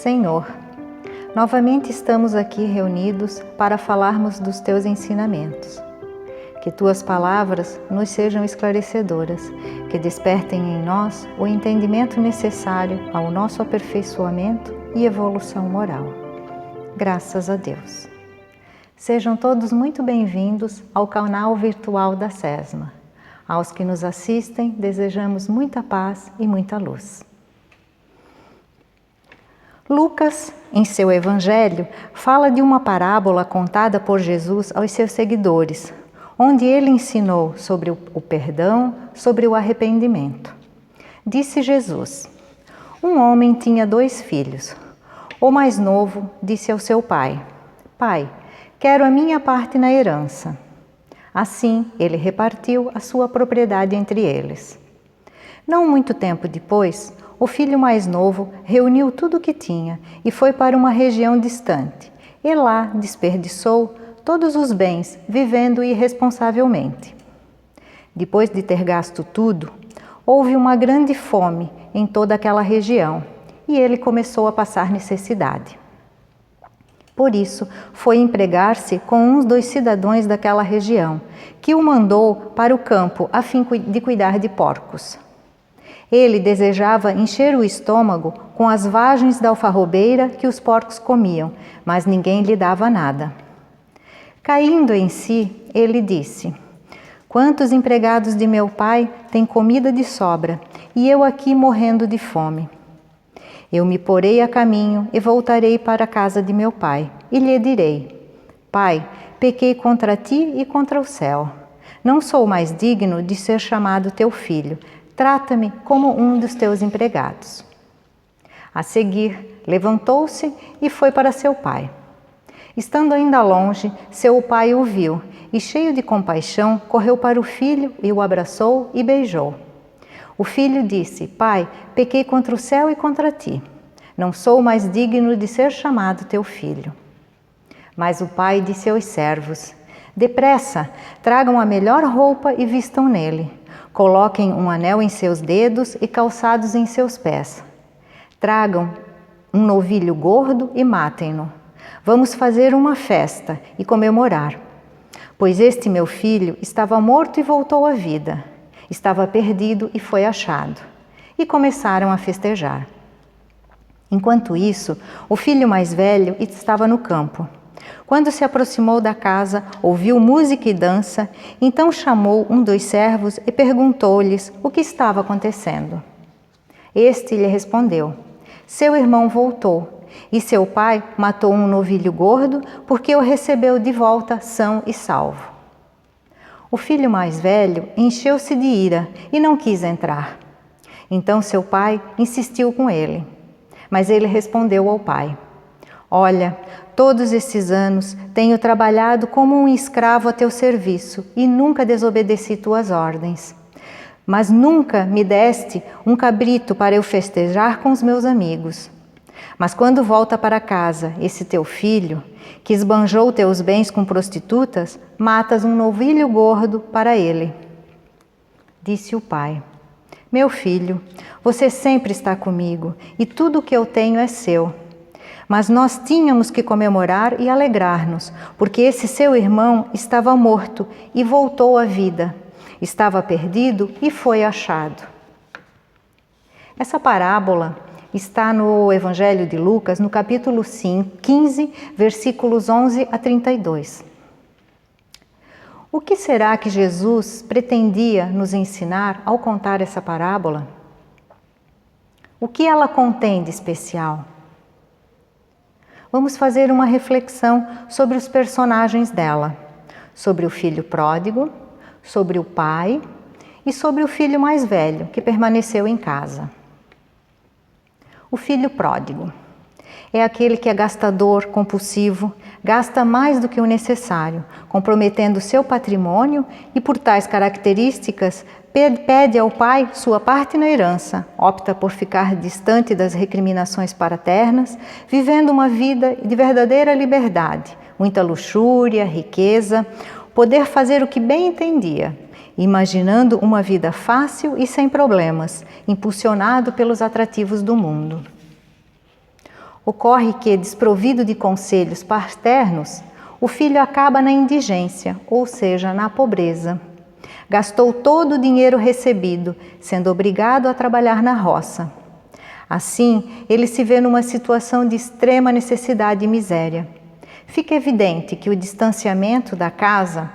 Senhor, novamente estamos aqui reunidos para falarmos dos Teus ensinamentos. Que Tuas palavras nos sejam esclarecedoras, que despertem em nós o entendimento necessário ao nosso aperfeiçoamento e evolução moral. Graças a Deus. Sejam todos muito bem-vindos ao canal virtual da SESMA. Aos que nos assistem, desejamos muita paz e muita luz. Lucas, em seu Evangelho, fala de uma parábola contada por Jesus aos seus seguidores, onde ele ensinou sobre o perdão, sobre o arrependimento. Disse Jesus: um homem tinha 2 filhos. O mais novo disse ao seu pai: Pai, quero a minha parte na herança. Assim, ele repartiu a sua propriedade entre eles. Não muito tempo depois, o filho mais novo reuniu tudo o que tinha e foi para uma região distante, e lá desperdiçou todos os bens, vivendo irresponsavelmente. Depois de ter gasto tudo, houve uma grande fome em toda aquela região e ele começou a passar necessidade. Por isso, foi empregar-se com uns dos cidadãos daquela região, que o mandou para o campo a fim de cuidar de porcos. Ele desejava encher o estômago com as vagens da alfarrobeira que os porcos comiam, mas ninguém lhe dava nada. Caindo em si, ele disse: quantos empregados de meu pai têm comida de sobra, e eu aqui morrendo de fome? Eu me porei a caminho e voltarei para a casa de meu pai, e lhe direi: Pai, pequei contra ti e contra o céu. Não sou mais digno de ser chamado teu filho. Trata-me como um dos teus empregados. A seguir, levantou-se e foi para seu pai. Estando ainda longe, seu pai o viu e, cheio de compaixão, correu para o filho e o abraçou e beijou. O filho disse: Pai, pequei contra o céu e contra ti. Não sou mais digno de ser chamado teu filho. Mas o pai disse aos servos: Depressa, tragam a melhor roupa e vistam nele. Coloquem um anel em seus dedos e calçados em seus pés. Tragam um novilho gordo e matem-no. Vamos fazer uma festa e comemorar. Pois este meu filho estava morto e voltou à vida. Estava perdido e foi achado. E começaram a festejar. Enquanto isso, o filho mais velho estava no campo. Quando se aproximou da casa, ouviu música e dança, então chamou um dos servos e perguntou-lhes o que estava acontecendo. Este lhe respondeu: seu irmão voltou, e seu pai matou um novilho gordo porque o recebeu de volta são e salvo. O filho mais velho encheu-se de ira e não quis entrar. Então seu pai insistiu com ele, mas ele respondeu ao pai: Olha, todos esses anos tenho trabalhado como um escravo a teu serviço e nunca desobedeci tuas ordens. Mas nunca me deste um cabrito para eu festejar com os meus amigos. Mas quando volta para casa esse teu filho, que esbanjou teus bens com prostitutas, matas um novilho gordo para ele. Disse o pai: Meu filho, você sempre está comigo e tudo o que eu tenho é seu. Mas nós tínhamos que comemorar e alegrar-nos, porque esse seu irmão estava morto e voltou à vida. Estava perdido e foi achado. Essa parábola está no Evangelho de Lucas, no capítulo 15, versículos 11 a 32. O que será que Jesus pretendia nos ensinar ao contar essa parábola? O que ela contém de especial? Vamos fazer uma reflexão sobre os personagens dela, sobre o filho pródigo, sobre o pai e sobre o filho mais velho, que permaneceu em casa. O filho pródigo é aquele que é gastador, compulsivo, gasta mais do que o necessário, comprometendo seu patrimônio e, por tais características, pede ao pai sua parte na herança, opta por ficar distante das recriminações paternas, vivendo uma vida de verdadeira liberdade, muita luxúria, riqueza, poder fazer o que bem entendia, imaginando uma vida fácil e sem problemas, impulsionado pelos atrativos do mundo. Ocorre que, desprovido de conselhos paternos, o filho acaba na indigência, ou seja, na pobreza. Gastou todo o dinheiro recebido, sendo obrigado a trabalhar na roça. Assim, ele se vê numa situação de extrema necessidade e miséria. Fica evidente que o distanciamento da casa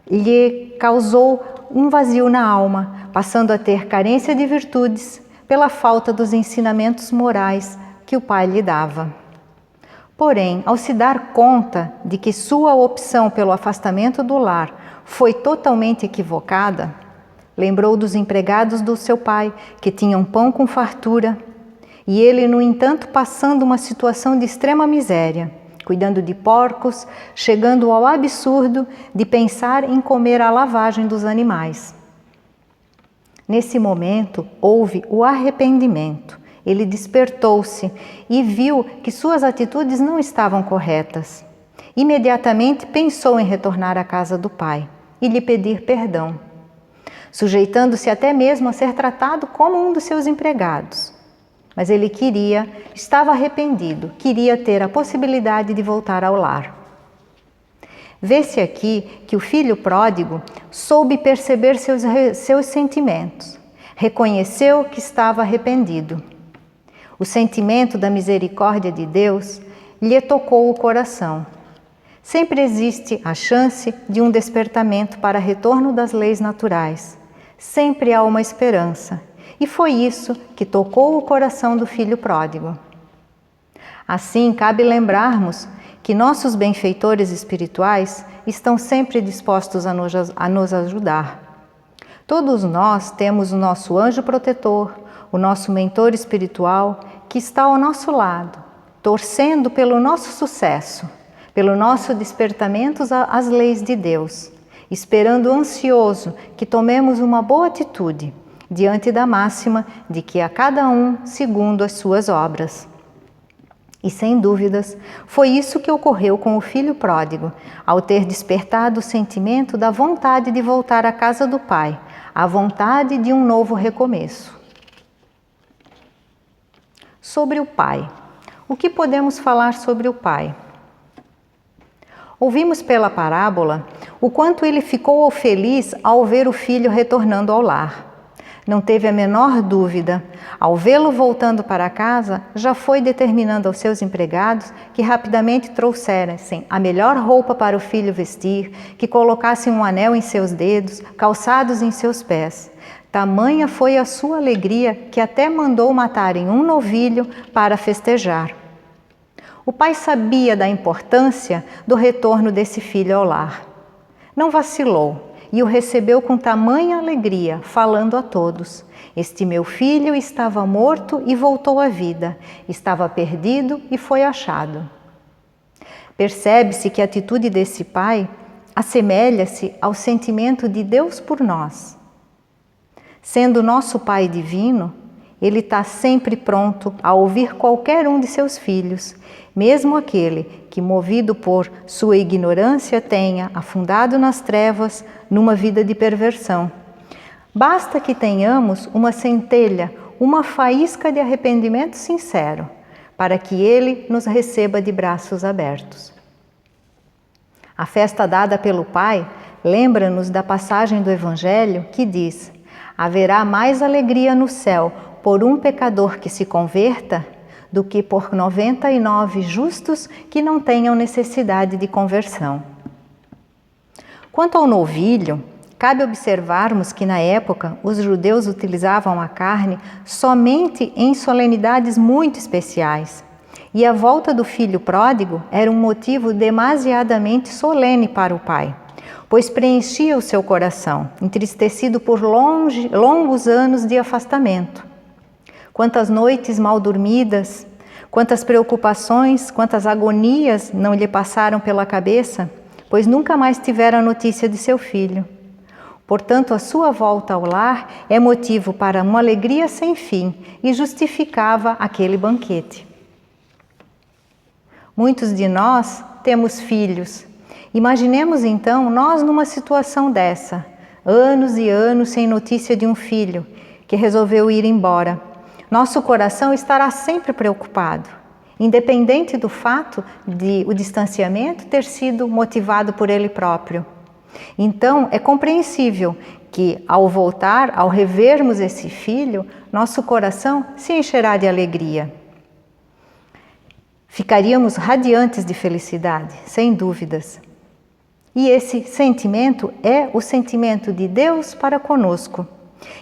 lhe causou um vazio na alma, passando a ter carência de virtudes pela falta dos ensinamentos morais que o pai lhe dava. Porém, ao se dar conta de que sua opção pelo afastamento do lar foi totalmente equivocada, lembrou dos empregados do seu pai, que tinham pão com fartura, e ele, no entanto, passando uma situação de extrema miséria, cuidando de porcos, chegando ao absurdo de pensar em comer a lavagem dos animais. Nesse momento, houve o arrependimento. Ele despertou-se e viu que suas atitudes não estavam corretas. Imediatamente pensou em retornar à casa do pai e lhe pedir perdão, sujeitando-se até mesmo a ser tratado como um dos seus empregados. Mas ele estava arrependido, queria ter a possibilidade de voltar ao lar. Vê-se aqui que o filho pródigo soube perceber seus sentimentos, reconheceu que estava arrependido. O sentimento da misericórdia de Deus lhe tocou o coração. Sempre existe a chance de um despertamento para retorno das leis naturais. Sempre há uma esperança. E foi isso que tocou o coração do filho pródigo. Assim, cabe lembrarmos que nossos benfeitores espirituais estão sempre dispostos a nos ajudar. Todos nós temos o nosso anjo protetor, o nosso mentor espiritual, que está ao nosso lado, torcendo pelo nosso sucesso, pelo nosso despertamento às leis de Deus, esperando ansioso que tomemos uma boa atitude, diante da máxima de que a cada um segundo as suas obras. E sem dúvidas, foi isso que ocorreu com o filho pródigo, ao ter despertado o sentimento da vontade de voltar à casa do pai, a vontade de um novo recomeço. Sobre o pai. O que podemos falar sobre o pai? Ouvimos pela parábola o quanto ele ficou feliz ao ver o filho retornando ao lar. Não teve a menor dúvida. Ao vê-lo voltando para casa, já foi determinando aos seus empregados que rapidamente trouxessem a melhor roupa para o filho vestir, que colocassem um anel em seus dedos, calçados em seus pés. Tamanha foi a sua alegria que até mandou matarem um novilho para festejar. O pai sabia da importância do retorno desse filho ao lar. Não vacilou e o recebeu com tamanha alegria, falando a todos: "Este meu filho estava morto e voltou à vida, estava perdido e foi achado." Percebe-se que a atitude desse pai assemelha-se ao sentimento de Deus por nós. Sendo nosso Pai divino, Ele está sempre pronto a ouvir qualquer um de seus filhos, mesmo aquele que, movido por sua ignorância, tenha afundado nas trevas numa vida de perversão. Basta que tenhamos uma centelha, uma faísca de arrependimento sincero, para que Ele nos receba de braços abertos. A festa dada pelo Pai lembra-nos da passagem do Evangelho que diz: "Haverá mais alegria no céu por um pecador que se converta do que por 99 justos que não tenham necessidade de conversão." Quanto ao novilho, cabe observarmos que na época os judeus utilizavam a carne somente em solenidades muito especiais, e a volta do filho pródigo era um motivo demasiadamente solene para o pai, pois preenchia o seu coração, entristecido por longos anos de afastamento. Quantas noites mal dormidas, quantas preocupações, quantas agonias não lhe passaram pela cabeça, pois nunca mais tivera notícia de seu filho. Portanto, a sua volta ao lar é motivo para uma alegria sem fim e justificava aquele banquete. Muitos de nós temos filhos. Imaginemos então nós numa situação dessa, anos e anos sem notícia de um filho que resolveu ir embora. Nosso coração estará sempre preocupado. independente do fato de o distanciamento ter sido motivado por ele próprio. Então, é compreensível que, ao voltar, ao revermos esse filho, nosso coração se encherá de alegria. Ficaríamos radiantes de felicidade, sem dúvidas. E esse sentimento é o sentimento de Deus para conosco,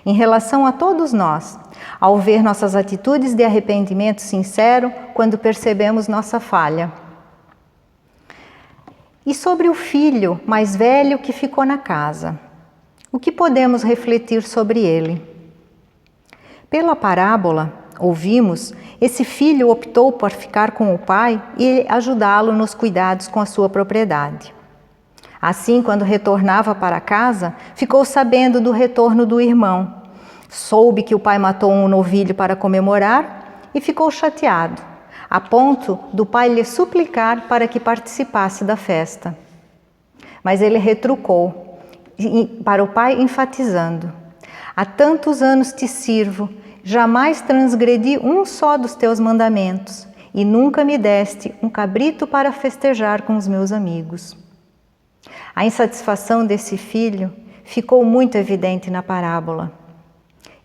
em relação a todos nós, ao ver nossas atitudes de arrependimento sincero quando percebemos nossa falha. E sobre o filho mais velho que ficou na casa, o que podemos refletir sobre ele? Pela parábola, ouvimos, esse filho optou por ficar com o pai e ajudá-lo nos cuidados com a sua propriedade. Assim, quando retornava para casa, ficou sabendo do retorno do irmão. Soube que o pai matou um novilho para comemorar e ficou chateado, a ponto do pai lhe suplicar para que participasse da festa. Mas ele retrucou para o pai, enfatizando: há tantos anos te sirvo, jamais transgredi um só dos teus mandamentos, e nunca me deste um cabrito para festejar com os meus amigos. A insatisfação desse filho ficou muito evidente na parábola.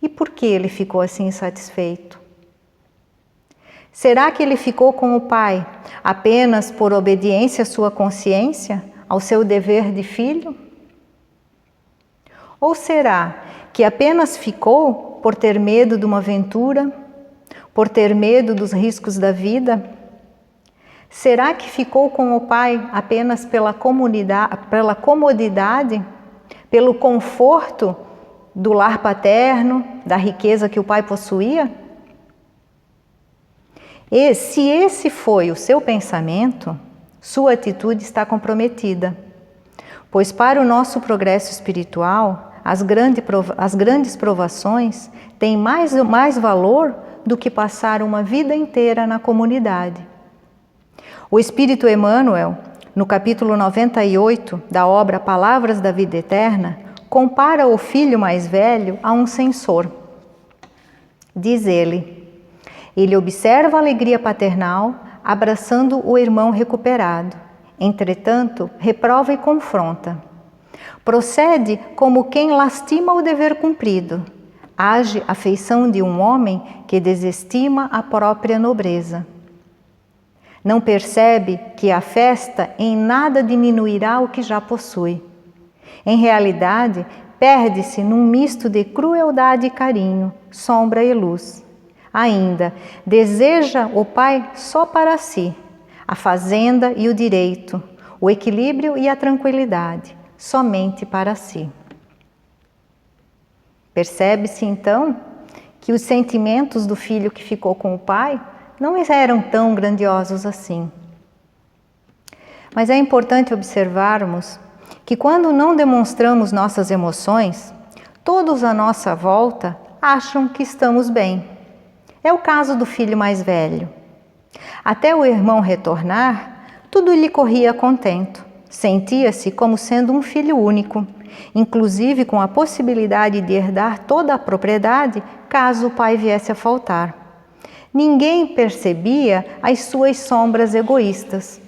E por que ele ficou assim insatisfeito? Será que ele ficou com o pai apenas por obediência à sua consciência, ao seu dever de filho? Ou será que apenas ficou por ter medo de uma aventura, por ter medo dos riscos da vida? Será que ficou com o pai apenas pela comodidade, pelo conforto do lar paterno, da riqueza que o pai possuía? E se esse foi o seu pensamento, sua atitude está comprometida, pois para o nosso progresso espiritual, as grandes provações têm mais valor do que passar uma vida inteira na comunidade. O Espírito Emmanuel, no capítulo 98 da obra Palavras da Vida Eterna, compara o filho mais velho a um censor. Diz ele observa a alegria paternal abraçando o irmão recuperado. Entretanto, reprova e confronta. Procede como quem lastima o dever cumprido. Age a feição de um homem que desestima a própria nobreza. Não percebe que a festa em nada diminuirá o que já possui. Em realidade, perde-se num misto de crueldade e carinho, sombra e luz. Ainda, deseja o pai só para si, a fazenda e o direito, o equilíbrio e a tranquilidade, somente para si. Percebe-se então que os sentimentos do filho que ficou com o pai não eram tão grandiosos assim. Mas é importante observarmos que quando não demonstramos nossas emoções, todos à nossa volta acham que estamos bem. É o caso do filho mais velho. Até o irmão retornar, tudo lhe corria contento. Sentia-se como sendo um filho único, inclusive com a possibilidade de herdar toda a propriedade caso o pai viesse a faltar. Ninguém percebia as suas sombras egoístas.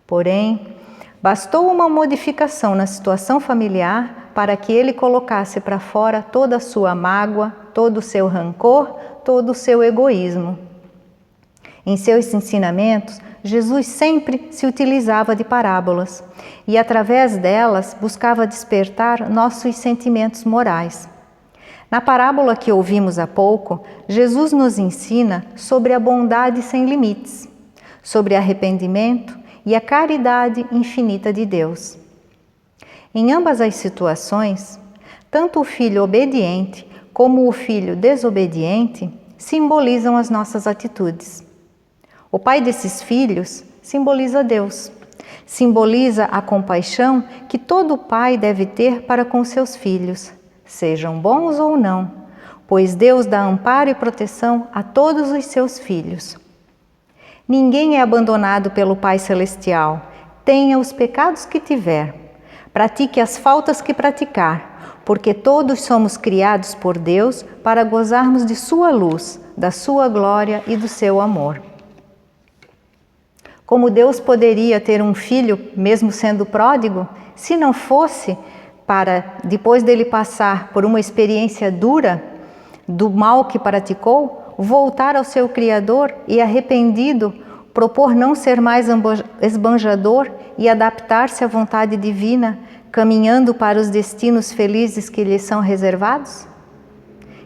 Porém, bastou uma modificação na situação familiar para que ele colocasse para fora toda a sua mágoa, todo o seu rancor, todo o seu egoísmo. Em seus ensinamentos, Jesus sempre se utilizava de parábolas e, através delas, buscava despertar nossos sentimentos morais. Na parábola que ouvimos há pouco, Jesus nos ensina sobre a bondade sem limites, sobre arrependimento e a caridade infinita de Deus. Em ambas as situações, tanto o filho obediente como o filho desobediente simbolizam as nossas atitudes. O pai desses filhos simboliza Deus, simboliza a compaixão que todo pai deve ter para com seus filhos, sejam bons ou não, pois Deus dá amparo e proteção a todos os seus filhos. Ninguém é abandonado pelo Pai Celestial. Tenha os pecados que tiver, pratique as faltas que praticar, porque todos somos criados por Deus para gozarmos de sua luz, da sua glória e do seu amor. Como Deus poderia ter um filho, mesmo sendo pródigo, se não fosse para, depois dele passar por uma experiência dura do mal que praticou, voltar ao seu Criador e, arrependido, propor não ser mais esbanjador e adaptar-se à vontade divina, caminhando para os destinos felizes que lhe são reservados?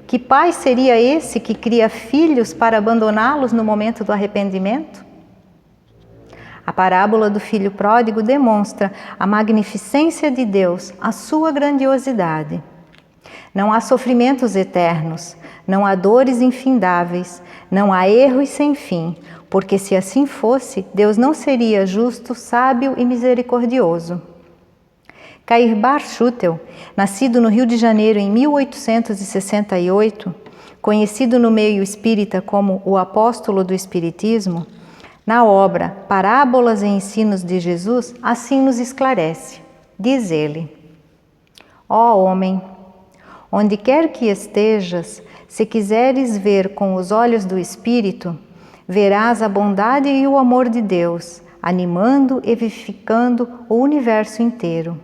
Que pai seria esse que cria filhos para abandoná-los no momento do arrependimento? A parábola do filho pródigo demonstra a magnificência de Deus, a sua grandiosidade. Não há sofrimentos eternos, não há dores infindáveis, não há erros sem fim, porque se assim fosse, Deus não seria justo, sábio e misericordioso. Cair Bar Schutel, nascido no Rio de Janeiro em 1868, conhecido no meio espírita como o apóstolo do Espiritismo, na obra Parábolas e Ensinos de Jesus, assim nos esclarece. Diz ele: ó homem, onde quer que estejas, se quiseres ver com os olhos do Espírito, verás a bondade e o amor de Deus, animando e vivificando o universo inteiro.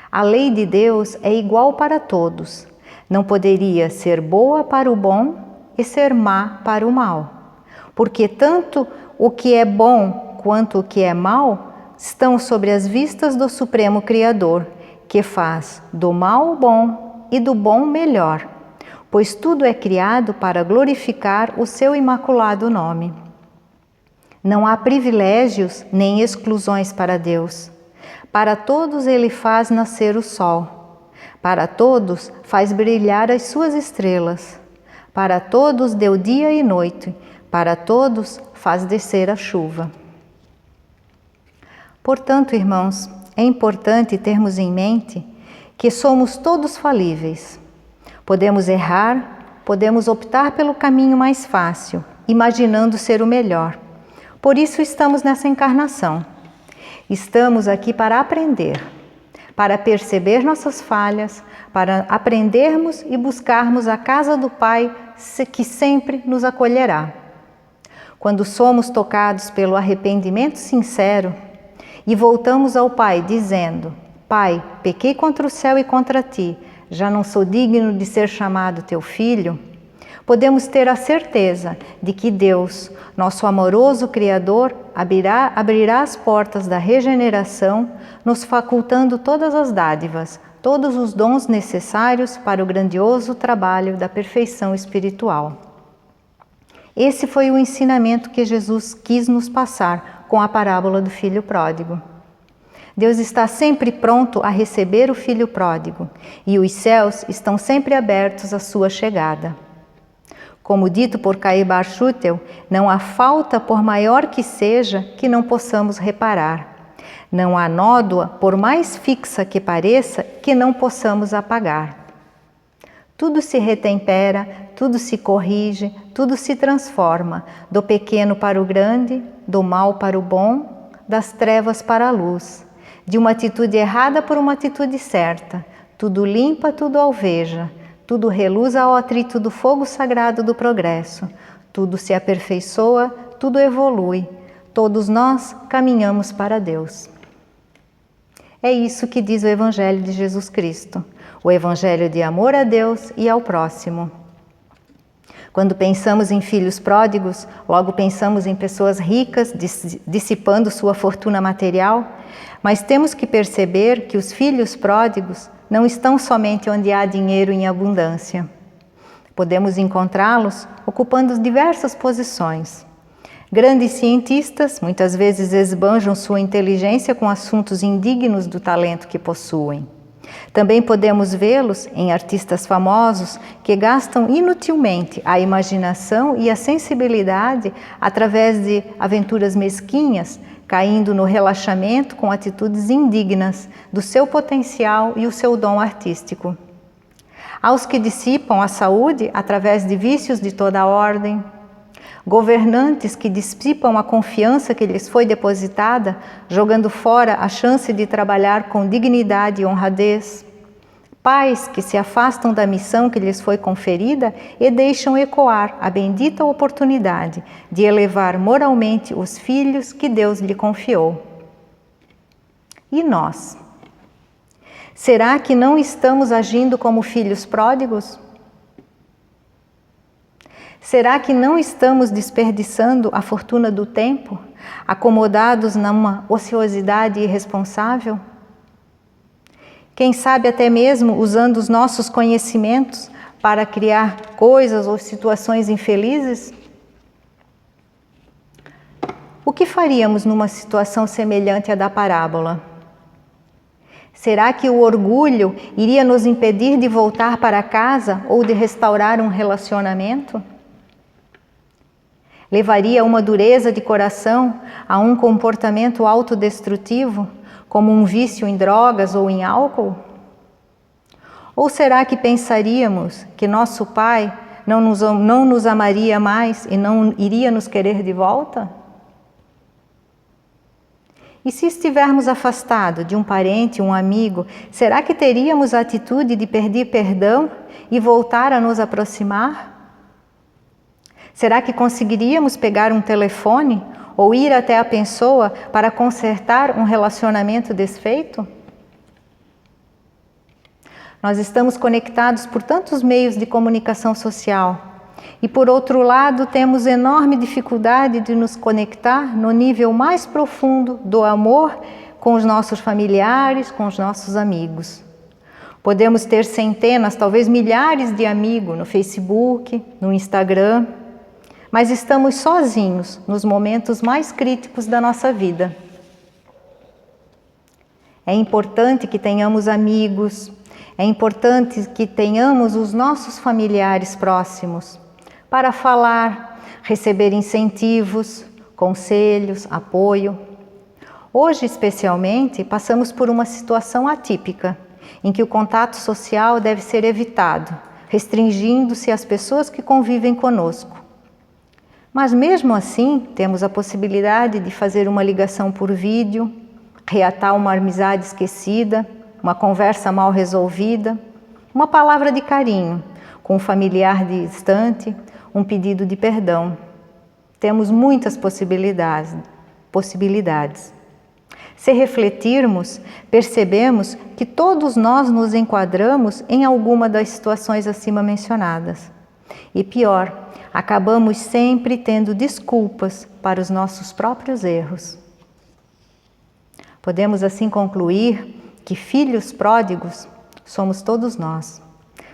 A lei de Deus é igual para todos. Não poderia ser boa para o bom e ser má para o mal, porque tanto o que é bom quanto o que é mal estão sobre as vistas do Supremo Criador, que faz do mal bom e do bom melhor, pois tudo é criado para glorificar o seu imaculado nome. Não há privilégios nem exclusões para Deus. Para todos ele faz nascer o sol. Para todos faz brilhar as suas estrelas. Para todos deu dia e noite. Para todos faz descer a chuva. Portanto, irmãos, é importante termos em mente que somos todos falíveis. Podemos errar, podemos optar pelo caminho mais fácil, imaginando ser o melhor. Por isso estamos nessa encarnação. Estamos aqui para aprender, para perceber nossas falhas, para aprendermos e buscarmos a casa do Pai que sempre nos acolherá. Quando somos tocados pelo arrependimento sincero e voltamos ao Pai dizendo: Pai, pequei contra o céu e contra ti, já não sou digno de ser chamado teu filho, podemos ter a certeza de que Deus, nosso amoroso Criador, abrirá as portas da regeneração, nos facultando todas as dádivas, todos os dons necessários para o grandioso trabalho da perfeição espiritual. Esse foi o ensinamento que Jesus quis nos passar com a parábola do filho pródigo. Deus está sempre pronto a receber o filho pródigo e os céus estão sempre abertos à sua chegada. Como dito por Cair Bar Schutel, não há falta, por maior que seja, que não possamos reparar. Não há nódoa, por mais fixa que pareça, que não possamos apagar. Tudo se retempera, tudo se corrige, tudo se transforma, do pequeno para o grande, do mal para o bom, das trevas para a luz, de uma atitude errada por uma atitude certa. Tudo limpa, tudo alveja, tudo reluz ao atrito do fogo sagrado do progresso, tudo se aperfeiçoa, tudo evolui, todos nós caminhamos para Deus. É isso que diz o Evangelho de Jesus Cristo, o Evangelho de amor a Deus e ao próximo. Quando pensamos em filhos pródigos, logo pensamos em pessoas ricas dissipando sua fortuna material, mas temos que perceber que os filhos pródigos não estão somente onde há dinheiro em abundância. Podemos encontrá-los ocupando diversas posições. Grandes cientistas muitas vezes esbanjam sua inteligência com assuntos indignos do talento que possuem. Também podemos vê-los em artistas famosos que gastam inutilmente a imaginação e a sensibilidade através de aventuras mesquinhas, caindo no relaxamento com atitudes indignas do seu potencial e o seu dom artístico. Aos que dissipam a saúde através de vícios de toda ordem, governantes que dissipam a confiança que lhes foi depositada, jogando fora a chance de trabalhar com dignidade e honradez, Pais que se afastam da missão que lhes foi conferida e deixam ecoar a bendita oportunidade de elevar moralmente os filhos que Deus lhe confiou. E nós? Será que não estamos agindo como filhos pródigos? Será que não estamos desperdiçando a fortuna do tempo, acomodados numa ociosidade irresponsável? Quem sabe até mesmo usando os nossos conhecimentos para criar coisas ou situações infelizes? O que faríamos numa situação semelhante à da parábola? Será que o orgulho iria nos impedir de voltar para casa ou de restaurar um relacionamento? Levaria uma dureza de coração a um comportamento autodestrutivo, como um vício em drogas ou em álcool? Ou será que pensaríamos que nosso Pai não nos amaria mais e não iria nos querer de volta? E se estivermos afastados de um parente, um amigo, será que teríamos a atitude de pedir perdão e voltar a nos aproximar? Será que conseguiríamos pegar um telefone ou ir até a pessoa para consertar um relacionamento desfeito? Nós estamos conectados por tantos meios de comunicação social e, por outro lado, temos enorme dificuldade de nos conectar no nível mais profundo do amor com os nossos familiares, com os nossos amigos. Podemos ter centenas, talvez milhares de amigos no Facebook, no Instagram, mas estamos sozinhos nos momentos mais críticos da nossa vida. É importante que tenhamos amigos, é importante que tenhamos os nossos familiares próximos para falar, receber incentivos, conselhos, apoio. Hoje, especialmente, passamos por uma situação atípica, em que o contato social deve ser evitado, restringindo-se às pessoas que convivem conosco. Mas mesmo assim, temos a possibilidade de fazer uma ligação por vídeo, reatar uma amizade esquecida, uma conversa mal resolvida, uma palavra de carinho com um familiar distante, um pedido de perdão. Temos muitas possibilidades. Se refletirmos, percebemos que todos nós nos enquadramos em alguma das situações acima mencionadas. E pior, acabamos sempre tendo desculpas para os nossos próprios erros. Podemos assim concluir que filhos pródigos somos todos nós,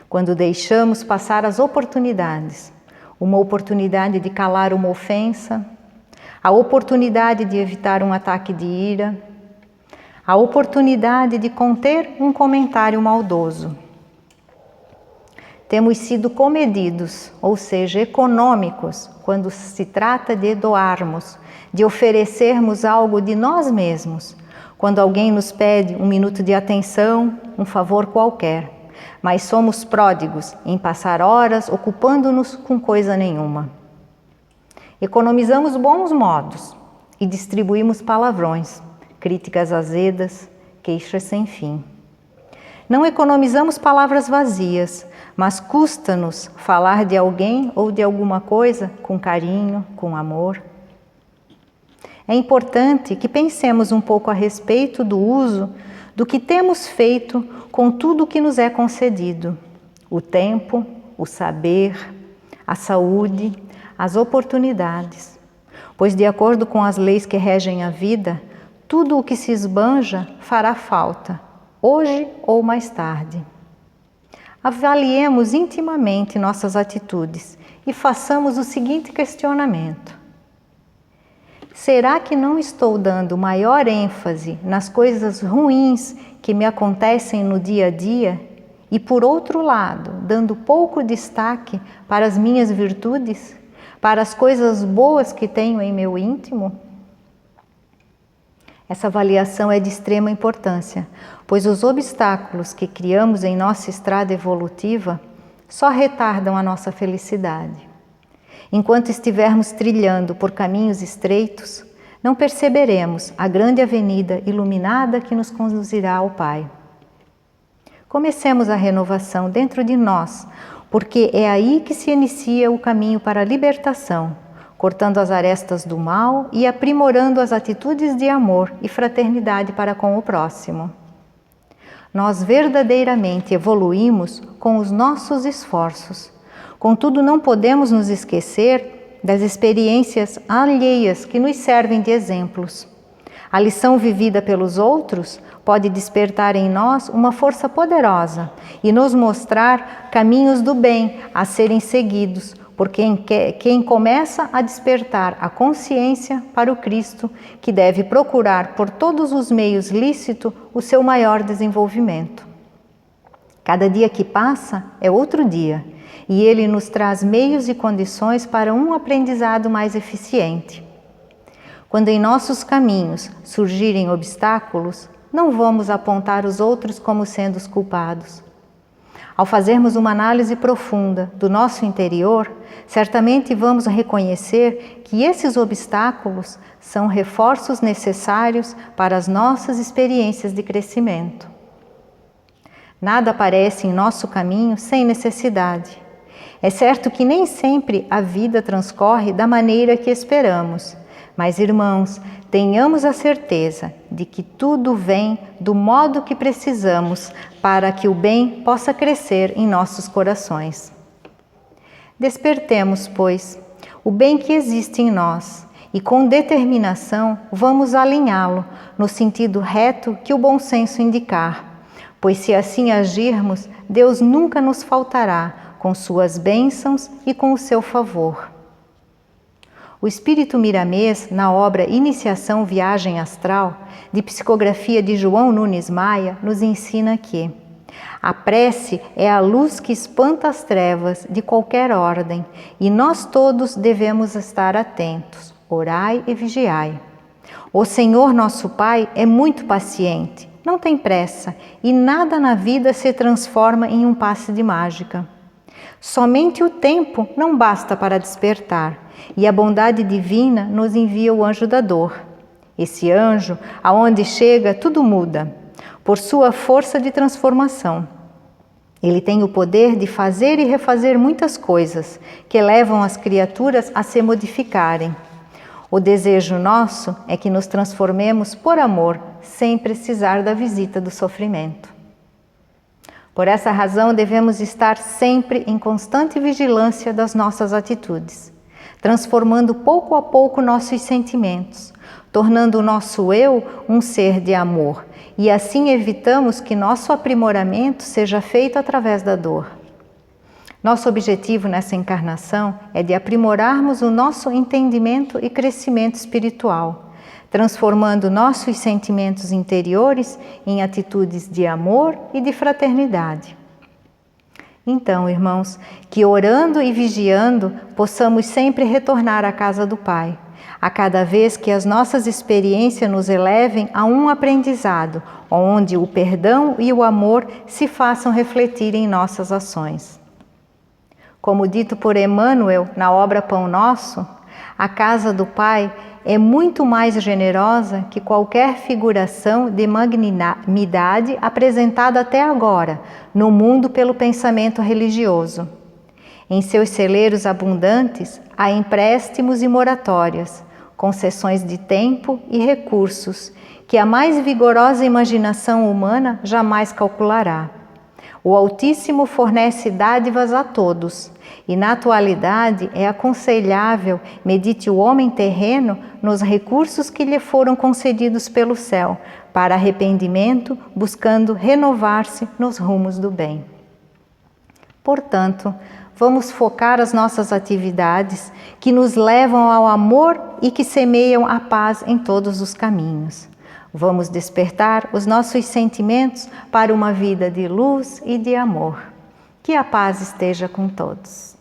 quando deixamos passar as oportunidades, uma oportunidade de calar uma ofensa, a oportunidade de evitar um ataque de ira, a oportunidade de conter um comentário maldoso. Temos sido comedidos, ou seja, econômicos, quando se trata de doarmos, de oferecermos algo de nós mesmos, quando alguém nos pede um minuto de atenção, um favor qualquer, mas somos pródigos em passar horas ocupando-nos com coisa nenhuma. Economizamos bons modos e distribuímos palavrões, críticas azedas, queixas sem fim. Não economizamos palavras vazias, mas custa-nos falar de alguém ou de alguma coisa com carinho, com amor. É importante que pensemos um pouco a respeito do uso do que temos feito com tudo o que nos é concedido: o tempo, o saber, a saúde, as oportunidades. Pois, de acordo com as leis que regem a vida, tudo o que se esbanja fará falta, hoje ou mais tarde. Avaliemos intimamente nossas atitudes e façamos o seguinte questionamento: será que não estou dando maior ênfase nas coisas ruins que me acontecem no dia a dia e, por outro lado, dando pouco destaque para as minhas virtudes, para as coisas boas que tenho em meu íntimo? Essa avaliação é de extrema importância, pois os obstáculos que criamos em nossa estrada evolutiva só retardam a nossa felicidade. Enquanto estivermos trilhando por caminhos estreitos, não perceberemos a grande avenida iluminada que nos conduzirá ao Pai. Comecemos a renovação dentro de nós, porque é aí que se inicia o caminho para a libertação, cortando as arestas do mal e aprimorando as atitudes de amor e fraternidade para com o próximo. Nós verdadeiramente evoluímos com os nossos esforços. Contudo, não podemos nos esquecer das experiências alheias que nos servem de exemplos. A lição vivida pelos outros pode despertar em nós uma força poderosa e nos mostrar caminhos do bem a serem seguidos por quem começa a despertar a consciência para o Cristo, que deve procurar por todos os meios lícitos o seu maior desenvolvimento. Cada dia que passa é outro dia, e ele nos traz meios e condições para um aprendizado mais eficiente. Quando em nossos caminhos surgirem obstáculos, não vamos apontar os outros como sendo os culpados. Ao fazermos uma análise profunda do nosso interior, certamente vamos reconhecer que esses obstáculos são reforços necessários para as nossas experiências de crescimento. Nada aparece em nosso caminho sem necessidade. É certo que nem sempre a vida transcorre da maneira que esperamos, mas, irmãos, tenhamos a certeza de que tudo vem do modo que precisamos para que o bem possa crescer em nossos corações. Despertemos, pois, o bem que existe em nós e com determinação vamos alinhá-lo no sentido reto que o bom senso indicar, pois se assim agirmos, Deus nunca nos faltará com suas bênçãos e com o seu favor. O espírito Miramês, na obra Iniciação Viagem Astral, de psicografia de João Nunes Maia, nos ensina que a prece é a luz que espanta as trevas de qualquer ordem e nós todos devemos estar atentos, orai e vigiai. O Senhor nosso Pai é muito paciente, não tem pressa e nada na vida se transforma em um passe de mágica. Somente o tempo não basta para despertar, e a bondade divina nos envia o anjo da dor. Esse anjo, aonde chega, tudo muda, por sua força de transformação. Ele tem o poder de fazer e refazer muitas coisas, que levam as criaturas a se modificarem. O desejo nosso é que nos transformemos por amor, sem precisar da visita do sofrimento. Por essa razão, devemos estar sempre em constante vigilância das nossas atitudes, transformando pouco a pouco nossos sentimentos, tornando o nosso eu um ser de amor, e assim evitamos que nosso aprimoramento seja feito através da dor. Nosso objetivo nessa encarnação é de aprimorarmos o nosso entendimento e crescimento espiritual, transformando nossos sentimentos interiores em atitudes de amor e de fraternidade. Então, irmãos, que orando e vigiando, possamos sempre retornar à casa do Pai, a cada vez que as nossas experiências nos elevem a um aprendizado, onde o perdão e o amor se façam refletir em nossas ações. Como dito por Emmanuel na obra Pão Nosso, a casa do Pai é muito mais generosa que qualquer figuração de magnanimidade apresentada até agora no mundo pelo pensamento religioso. Em seus celeiros abundantes há empréstimos e moratórias, concessões de tempo e recursos que a mais vigorosa imaginação humana jamais calculará. O Altíssimo fornece dádivas a todos, e na atualidade é aconselhável medite o homem terreno nos recursos que lhe foram concedidos pelo céu, para arrependimento, buscando renovar-se nos rumos do bem. Portanto, vamos focar as nossas atividades que nos levam ao amor e que semeiam a paz em todos os caminhos. Vamos despertar os nossos sentimentos para uma vida de luz e de amor. Que a paz esteja com todos.